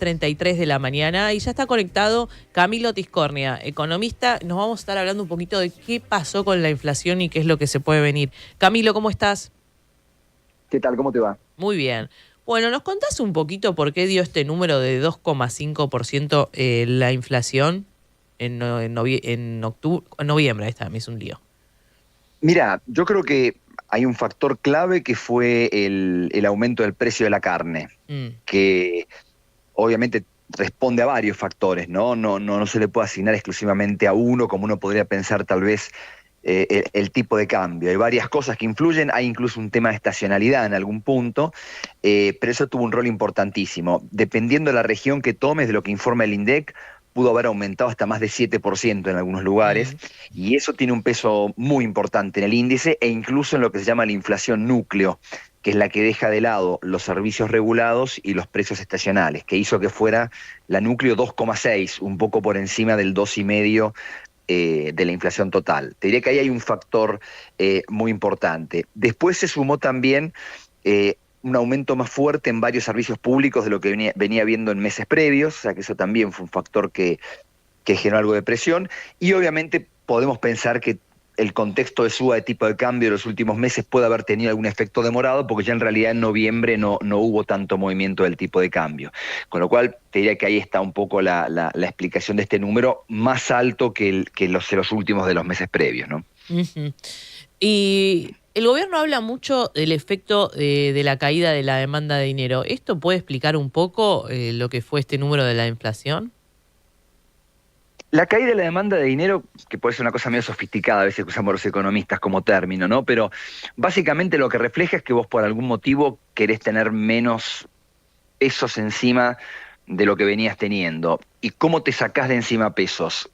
33 de la mañana y ya está conectado Camilo Tiscornia, economista. Nos vamos a estar hablando un poquito de qué pasó con la inflación y qué es lo que se puede venir. Camilo, ¿cómo estás? ¿Qué tal? ¿Cómo te va? Muy bien. Bueno, ¿nos contás un poquito por qué dio este número de 2,5% la inflación en noviembre? Ahí está, me hizo un lío. Mira, yo creo que hay un factor clave que fue el aumento del precio de la carne, Mm, que obviamente responde a varios factores, ¿no? No se le puede asignar exclusivamente a uno, como uno podría pensar tal vez el tipo de cambio. Hay varias cosas que influyen, hay incluso un tema de estacionalidad en algún punto, pero eso tuvo un rol importantísimo. Dependiendo de la región que tomes, de lo que informa el INDEC, pudo haber aumentado hasta más de 7% en algunos lugares, mm, y eso tiene un peso muy importante en el índice e incluso en lo que se llama la inflación núcleo, que es la que deja de lado los servicios regulados y los precios estacionales, que hizo que fuera la núcleo 2,6, un poco por encima del 2,5 de la inflación total. Te diría que ahí hay un factor muy importante. Después se sumó también un aumento más fuerte en varios servicios públicos de lo que venía viendo en meses previos, o sea que eso también fue un factor que generó algo de presión, y obviamente podemos pensar que el contexto de suba de tipo de cambio de los últimos meses puede haber tenido algún efecto demorado, porque ya en realidad en noviembre no hubo tanto movimiento del tipo de cambio. Con lo cual, te diría que ahí está un poco la explicación de este número más alto que los últimos de los meses previos, ¿no? ujú. Y el gobierno habla mucho del efecto de la caída de la demanda de dinero. ¿Esto puede explicar un poco lo que fue este número de la inflación? La caída de la demanda de dinero, que puede ser una cosa medio sofisticada, a veces que usamos los economistas como término, ¿no? Pero básicamente lo que refleja es que vos por algún motivo querés tener menos pesos encima de lo que venías teniendo. ¿Y cómo te sacás de encima pesos?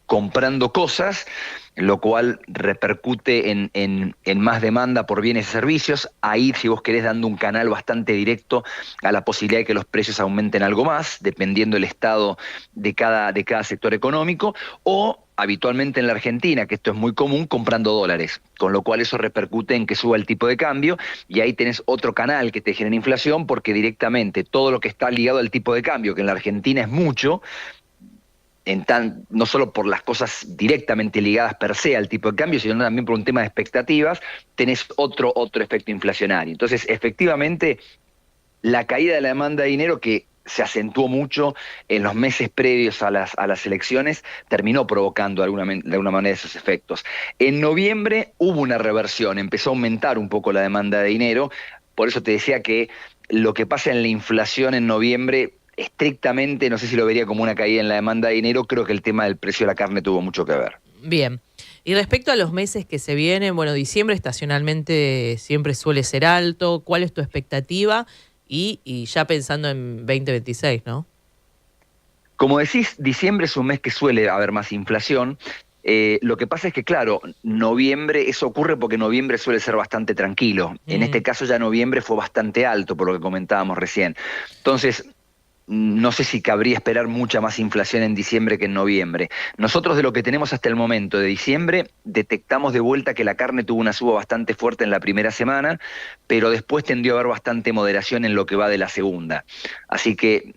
Comprando cosas, lo cual repercute en más demanda por bienes y servicios. Ahí, si vos querés, dando un canal bastante directo a la posibilidad de que los precios aumenten algo más, dependiendo del estado de cada sector económico, o habitualmente en la Argentina, que esto es muy común, comprando dólares, con lo cual eso repercute en que suba el tipo de cambio, y ahí tenés otro canal que te genera inflación, porque directamente todo lo que está ligado al tipo de cambio, que en la Argentina es mucho, no solo por las cosas directamente ligadas per se al tipo de cambio, sino también por un tema de expectativas, tenés otro efecto inflacionario. Entonces, efectivamente, la caída de la demanda de dinero, que se acentuó mucho en los meses previos a las elecciones, terminó provocando de alguna manera esos efectos. En noviembre hubo una reversión, empezó a aumentar un poco la demanda de dinero, por eso te decía que lo que pasa en la inflación en noviembre, estrictamente, no sé si lo vería como una caída en la demanda de dinero, creo que el tema del precio de la carne tuvo mucho que ver. Bien. Y respecto a los meses que se vienen, bueno, diciembre estacionalmente siempre suele ser alto. ¿Cuál es tu expectativa? Y ya pensando en 2026, ¿no? Como decís, diciembre es un mes que suele haber más inflación. Lo que pasa es que, claro, noviembre, eso ocurre porque noviembre suele ser bastante tranquilo. En este Mm, caso ya noviembre fue bastante alto, por lo que comentábamos recién. Entonces, no sé si cabría esperar mucha más inflación en diciembre que en noviembre. Nosotros de lo que tenemos hasta el momento de diciembre, detectamos de vuelta que la carne tuvo una suba bastante fuerte en la primera semana, pero después tendió a haber bastante moderación en lo que va de la segunda. Así que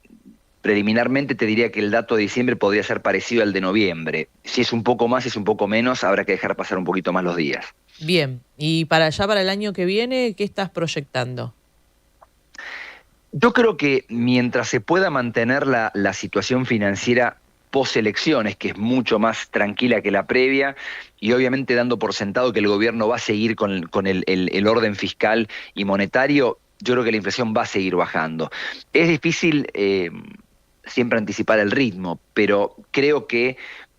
preliminarmente te diría que el dato de diciembre podría ser parecido al de noviembre. Si es un poco más, si es un poco menos, habrá que dejar pasar un poquito más los días. bien. Y para allá, para el año que viene, ¿qué estás proyectando? Yo creo que mientras se pueda mantener la situación financiera post elecciones, que es mucho más tranquila que la previa, y obviamente dando por sentado que el gobierno va a seguir con el orden fiscal y monetario, yo creo que la inflación va a seguir bajando. Es difícil siempre anticipar el ritmo, pero creo que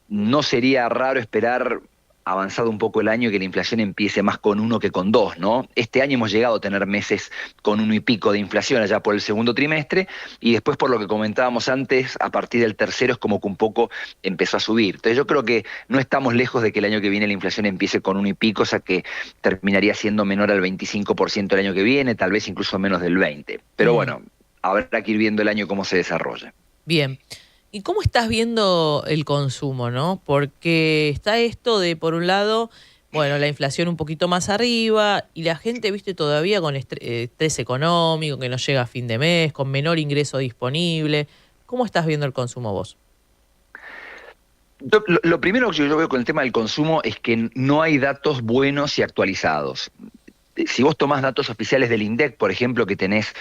no sería raro esperar, avanzado un poco el año, que la inflación empiece más con 1 que con 2, ¿no? Este año hemos llegado a tener meses con 1 y pico de inflación allá por el segundo trimestre, y después, por lo que comentábamos antes, a partir del tercero es como que un poco empezó a subir. Entonces yo creo que no estamos lejos de que el año que viene la inflación empiece con 1 y pico, o sea que terminaría siendo menor al 25% el año que viene, tal vez incluso menos del 20%. Pero Mm, bueno, habrá que ir viendo el año cómo se desarrolla. bien. ¿Y cómo estás viendo el consumo, no? Porque está esto de, por un lado, bueno, la inflación un poquito más arriba y la gente, viste, todavía con estrés económico, que no llega a fin de mes, con menor ingreso disponible. ¿Cómo estás viendo el consumo vos? Lo primero que yo veo con el tema del consumo es que no hay datos buenos y actualizados. Si vos tomás datos oficiales del INDEC, por ejemplo, que tenés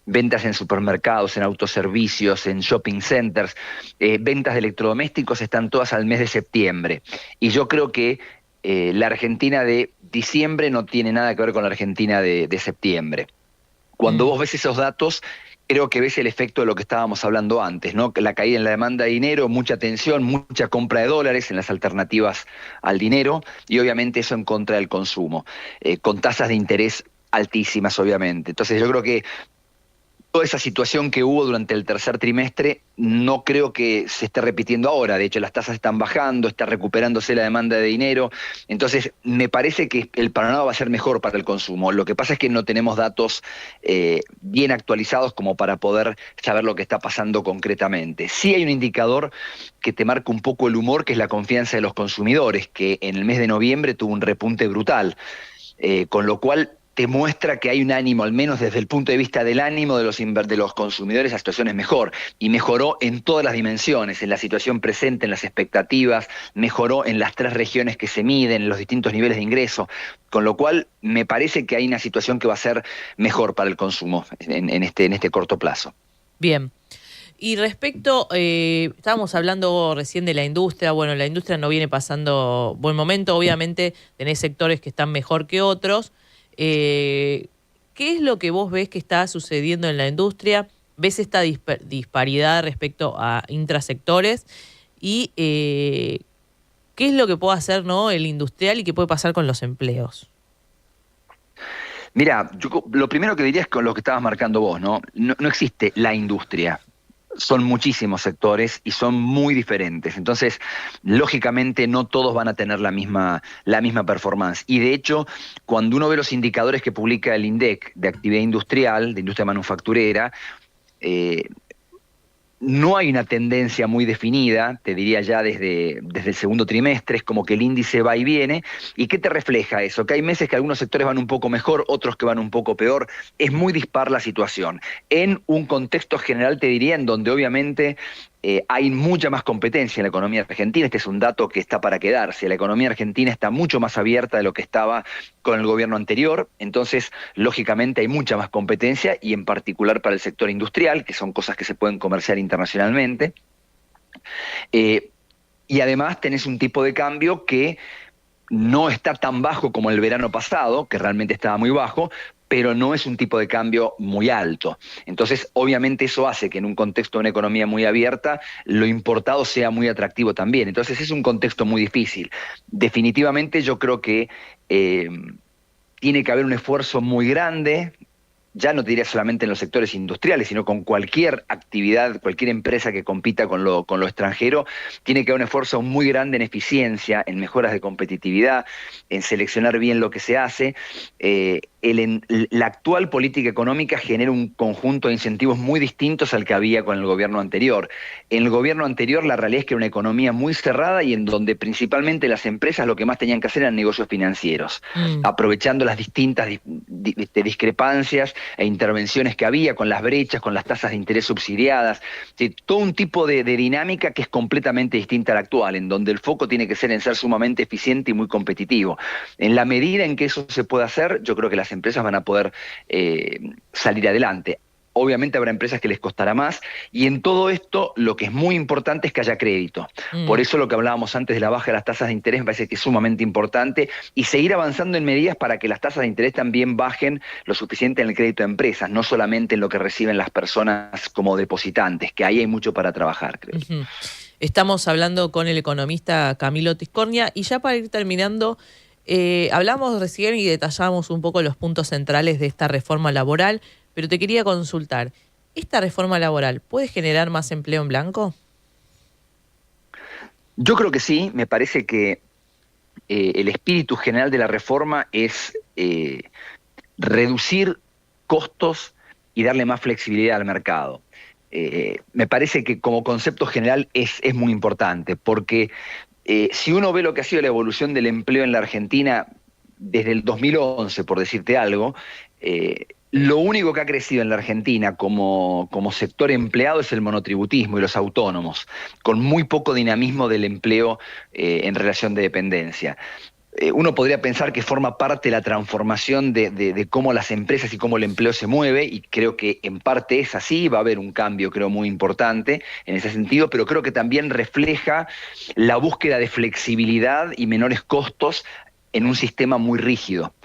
ventas en supermercados, en autoservicios, en shopping centers, ventas de electrodomésticos están todas al mes de septiembre. Y yo creo que la Argentina de diciembre no tiene nada que ver con la Argentina de septiembre. Cuando vos ves esos datos, creo que ves el efecto de lo que estábamos hablando antes, ¿no? La caída en la demanda de dinero, mucha tensión, mucha compra de dólares en las alternativas al dinero y obviamente eso en contra del consumo, con tasas de interés altísimas, obviamente. Entonces yo creo que toda esa situación que hubo durante el tercer trimestre no creo que se esté repitiendo ahora. De hecho, las tasas están bajando, está recuperándose la demanda de dinero. Entonces, me parece que el panorama va a ser mejor para el consumo. Lo que pasa es que no tenemos datos bien actualizados como para poder saber lo que está pasando concretamente. Sí hay un indicador que te marca un poco el humor, que es la confianza de los consumidores, que en el mes de noviembre tuvo un repunte brutal. Con lo cual te muestra que hay un ánimo, al menos desde el punto de vista del ánimo de los consumidores, la situación es mejor. Y mejoró en todas las dimensiones, en la situación presente, en las expectativas, mejoró en las 3 regiones que se miden, en los distintos niveles de ingreso. Con lo cual, me parece que hay una situación que va a ser mejor para el consumo en este corto plazo. Bien. Y respecto, estábamos hablando recién de la industria. Bueno, la industria no viene pasando buen momento. Obviamente tenés sectores que están mejor que otros. ¿Qué es lo que vos ves que está sucediendo en la industria? ¿Ves esta disparidad respecto a intrasectores? ¿Y qué es lo que puede hacer, ¿no?, el industrial y qué puede pasar con los empleos? Mira, lo primero que diría es con lo que estabas marcando vos, ¿no? No existe la industria. Son muchísimos sectores y son muy diferentes. Entonces, lógicamente, no todos van a tener la misma performance. Y de hecho, cuando uno ve los indicadores que publica el INDEC de actividad industrial, de industria manufacturera, no hay una tendencia muy definida, te diría ya desde el segundo trimestre, es como que el índice va y viene. ¿Y qué te refleja eso? Que hay meses que algunos sectores van un poco mejor, otros que van un poco peor. Es muy dispar la situación. En un contexto general, te diría, en donde obviamente hay mucha más competencia en la economía argentina. Este es un dato que está para quedarse. La economía argentina está mucho más abierta de lo que estaba con el gobierno anterior. Entonces, lógicamente, hay mucha más competencia y en particular para el sector industrial, que son cosas que se pueden comerciar internacionalmente. Y además tenés un tipo de cambio que no está tan bajo como el verano pasado, que realmente estaba muy bajo, pero no es un tipo de cambio muy alto. Entonces, obviamente eso hace que en un contexto de una economía muy abierta, lo importado sea muy atractivo también. Entonces, es un contexto muy difícil. Definitivamente yo creo que tiene que haber un esfuerzo muy grande, ya no te diría solamente en los sectores industriales, sino con cualquier actividad, cualquier empresa que compita con lo extranjero, tiene que haber un esfuerzo muy grande en eficiencia, en mejoras de competitividad, en seleccionar bien lo que se hace. La actual política económica genera un conjunto de incentivos muy distintos al que había con el gobierno anterior. En el gobierno anterior la realidad es que era una economía muy cerrada y en donde principalmente las empresas lo que más tenían que hacer eran negocios financieros, aprovechando las distintas discrepancias e intervenciones que había con las brechas, con las tasas de interés subsidiadas, ¿sí? Todo un tipo de dinámica que es completamente distinta a la actual, en donde el foco tiene que ser en ser sumamente eficiente y muy competitivo. En la medida en que eso se pueda hacer, yo creo que las empresas van a poder salir adelante. Obviamente habrá empresas que les costará más y en todo esto lo que es muy importante es que haya crédito. Por eso lo que hablábamos antes de la baja de las tasas de interés me parece que es sumamente importante y seguir avanzando en medidas para que las tasas de interés también bajen lo suficiente en el crédito de empresas, no solamente en lo que reciben las personas como depositantes, que ahí hay mucho para trabajar, creo. Estamos hablando con el economista Camilo Tiscornia y ya para ir terminando, hablamos recién y detallamos un poco los puntos centrales de esta reforma laboral, pero te quería consultar, ¿esta reforma laboral puede generar más empleo en blanco? Yo creo que sí, me parece que el espíritu general de la reforma es reducir costos y darle más flexibilidad al mercado. Me parece que como concepto general es muy importante, porque si uno ve lo que ha sido la evolución del empleo en la Argentina desde el 2011, por decirte algo, Lo único que ha crecido en la Argentina como sector empleado es el monotributismo y los autónomos, con muy poco dinamismo del empleo en relación de dependencia. Uno podría pensar que forma parte de la transformación de cómo las empresas y cómo el empleo se mueve, y creo que en parte es así, va a haber un cambio, creo, muy importante en ese sentido, pero creo que también refleja la búsqueda de flexibilidad y menores costos en un sistema muy rígido.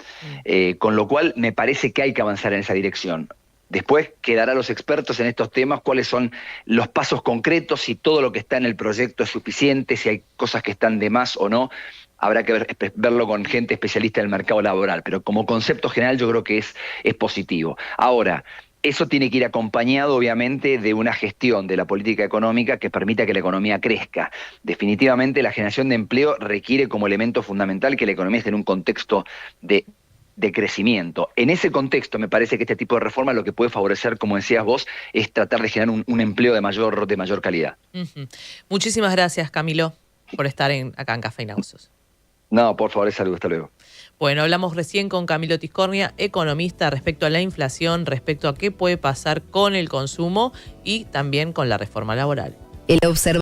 Con lo cual me parece que hay que avanzar en esa dirección. Después quedará a los expertos en estos temas cuáles son los pasos concretos, si todo lo que está en el proyecto es suficiente, si hay cosas que están de más o no. Habrá que verlo con gente especialista del mercado laboral, pero como concepto general yo creo que es positivo. Ahora, eso tiene que ir acompañado, obviamente, de una gestión de la política económica que permita que la economía crezca. Definitivamente la generación de empleo requiere como elemento fundamental que la economía esté en un contexto de crecimiento. En ese contexto me parece que este tipo de reforma lo que puede favorecer, como decías vos, es tratar de generar un empleo de mayor calidad. Muchísimas gracias, Camilo, por estar acá en Café y Negocios. No, por favor, saludos, hasta luego. Bueno, hablamos recién con Camilo Tiscornia, economista, respecto a la inflación, respecto a qué puede pasar con el consumo y también con la reforma laboral.